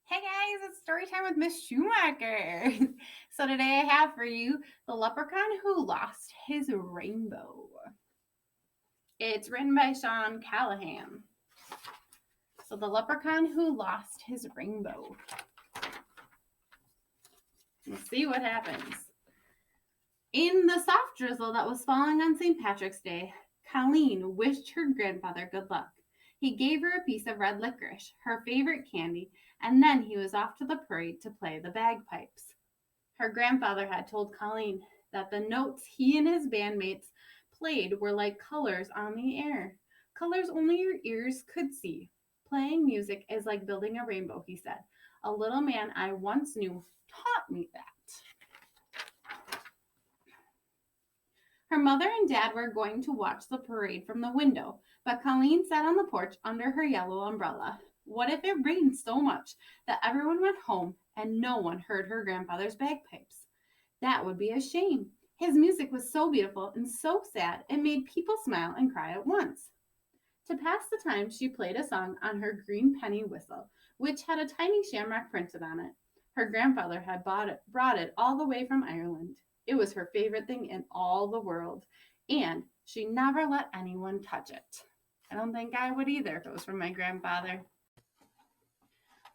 Hey guys, it's story time with Miss Schumacher. So today I have for you The Leprechaun Who Lost His Rainbow. It's written by Sean Callahan. So The Leprechaun Who Lost His Rainbow. Let's see what happens. In the soft drizzle that was falling on St. Patrick's Day, Colleen wished her grandfather good luck. He gave her a piece of red licorice, her favorite candy, and then he was off to the parade to play the bagpipes. Her grandfather had told Colleen that the notes he and his bandmates played were like colors on the air, colors only your ears could see. Playing music is like building a rainbow, he said. A little man I once knew taught me that. Her mother and dad were going to watch the parade from the window, but Colleen sat on the porch under her yellow umbrella. What if it rained so much that everyone went home and no one heard her grandfather's bagpipes? That would be a shame. His music was so beautiful and so sad, it made people smile and cry at once. To pass the time, she played a song on her green penny whistle, which had a tiny shamrock printed on it. Her grandfather had brought it all the way from Ireland. It was her favorite thing in all the world, and she never let anyone touch it. I don't think I would either if it was from my grandfather.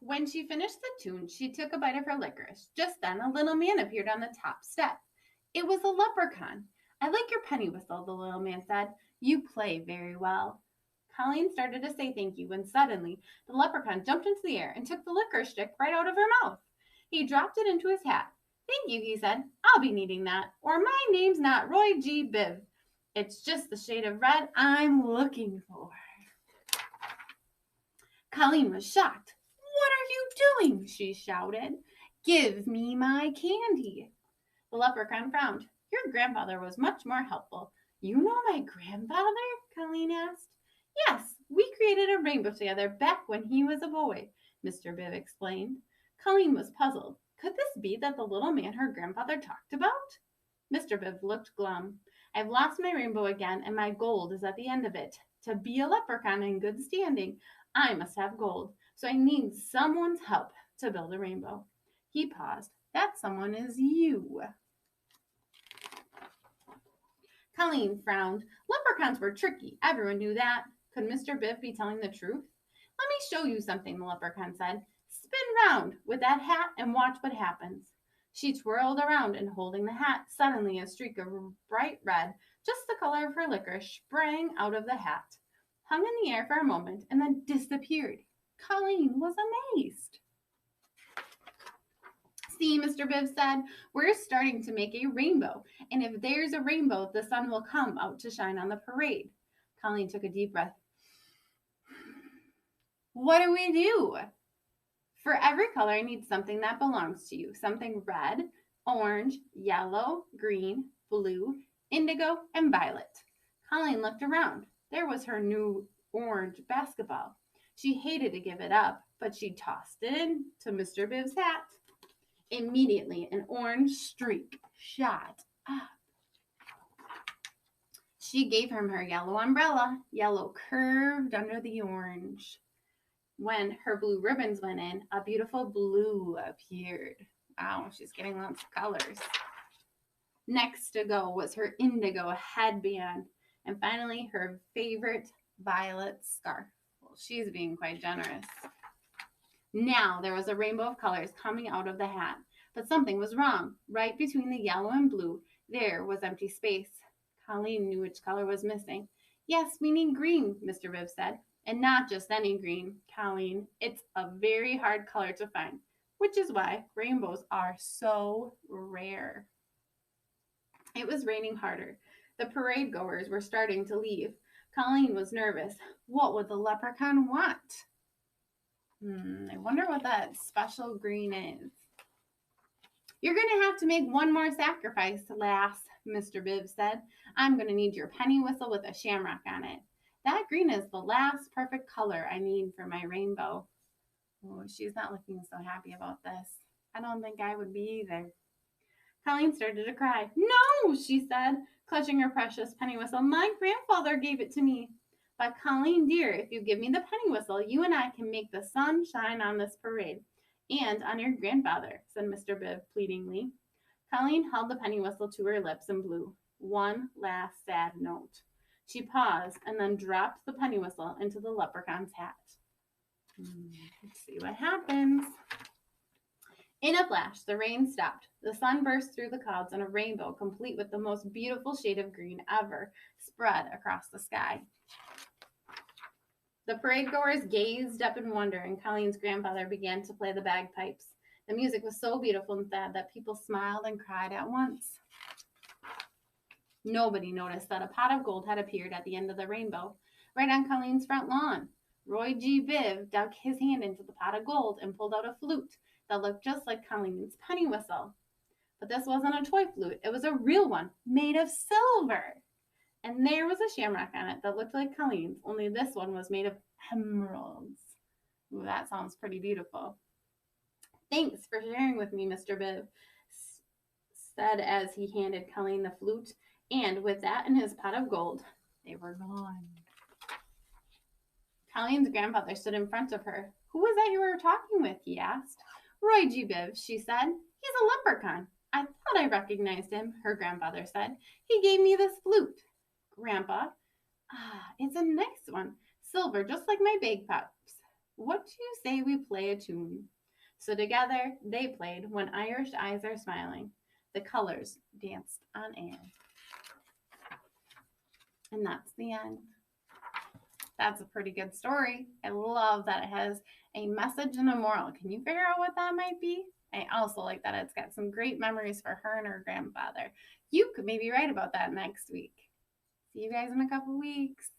When she finished the tune, she took a bite of her licorice. Just then, a little man appeared on the top step. It was a leprechaun. I like your penny whistle, the little man said. You play very well. Colleen started to say thank you when suddenly the leprechaun jumped into the air and took the licorice stick right out of her mouth. He dropped it into his hat. Thank you, he said. I'll be needing that. Or my name's not Roy G. Biv. It's just the shade of red I'm looking for. Colleen was shocked. What are you doing? She shouted. Give me my candy. The leprechaun frowned. Your grandfather was much more helpful. You know my grandfather? Colleen asked. Yes, we created a rainbow together back when he was a boy, Mr. Bibb explained. Colleen was puzzled. Could this be that the little man her grandfather talked about? Mr. Bibb looked glum. I've lost my rainbow again, and my gold is at the end of it. To be a leprechaun in good standing, I must have gold, so I need someone's help to build a rainbow. He paused. That someone is you. Colleen frowned. Leprechauns were tricky. Everyone knew that. Could Mr. Biff be telling the truth? Let me show you something, the leprechaun said. Spin round with that hat and watch what happens. She twirled around and holding the hat, suddenly a streak of bright red, just the color of her licorice, sprang out of the hat, hung in the air for a moment, and then disappeared. Colleen was amazed. See, Mr. Biv said, we're starting to make a rainbow, and if there's a rainbow, the sun will come out to shine on the parade. Colleen took a deep breath. What do we do? For every color, I need something that belongs to you. Something red, orange, yellow, green, blue, indigo, and violet. Colleen looked around. There was her new orange basketball. She hated to give it up, but she tossed it into Mr. Biv's hat. Immediately, an orange streak shot up. She gave him her yellow umbrella. Yellow curved under the orange. When her blue ribbons went in, a beautiful blue appeared. Wow, she's getting lots of colors. Next to go was her indigo headband. And finally, her favorite violet scarf. Well, she's being quite generous. Now there was a rainbow of colors coming out of the hat. But something was wrong. Right between the yellow and blue, there was empty space. Colleen knew which color was missing. Yes, we need green, Mr. Bibb said. And not just any green, Colleen. It's a very hard color to find, which is why rainbows are so rare. It was raining harder. The parade goers were starting to leave. Colleen was nervous. What would the leprechaun want? I wonder what that special green is. You're going to have to make one more sacrifice, lass, Mr. Bibb said. I'm going to need your penny whistle with a shamrock on it. That green is the last perfect color I need for my rainbow. Oh, she's not looking so happy about this. I don't think I would be either. Colleen started to cry. No, she said, clutching her precious penny whistle. My grandfather gave it to me. But Colleen, dear, if you give me the penny whistle, you and I can make the sun shine on this parade. And on your grandfather, said Mr. Bibb pleadingly. Colleen held the penny whistle to her lips and blew one last sad note. She paused and then dropped the penny whistle into the leprechaun's hat. Let's see what happens. In a flash, the rain stopped. The sun burst through the clouds, and a rainbow, complete with the most beautiful shade of green ever, spread across the sky. The parade goers gazed up in wonder, and Colleen's grandfather began to play the bagpipes. The music was so beautiful and sad that people smiled and cried at once. Nobody noticed that a pot of gold had appeared at the end of the rainbow, right on Colleen's front lawn. Roy G. Biv dug his hand into the pot of gold and pulled out a flute that looked just like Colleen's penny whistle. But this wasn't a toy flute. It was a real one, made of silver. And there was a shamrock on it that looked like Colleen's, only this one was made of emeralds. Ooh, that sounds pretty beautiful. Thanks for sharing with me, Mr. Biv, said as he handed Colleen the flute. And with that and his pot of gold, they were gone. Colleen's grandfather stood in front of her. Who was that you were talking with? He asked. Roy G. Biv, she said. He's a leprechaun. I thought I recognized him, her grandfather said. He gave me this flute. Grandpa, it's a nice one. Silver, just like my bagpipes. What do you say we play a tune? So together they played When Irish Eyes Are Smiling. The colors danced on air. And that's the end. That's a pretty good story. I love that it has a message and a moral. Can you figure out what that might be? I also like that it's got some great memories for her and her grandfather. You could maybe write about that next week. See you guys in a couple weeks.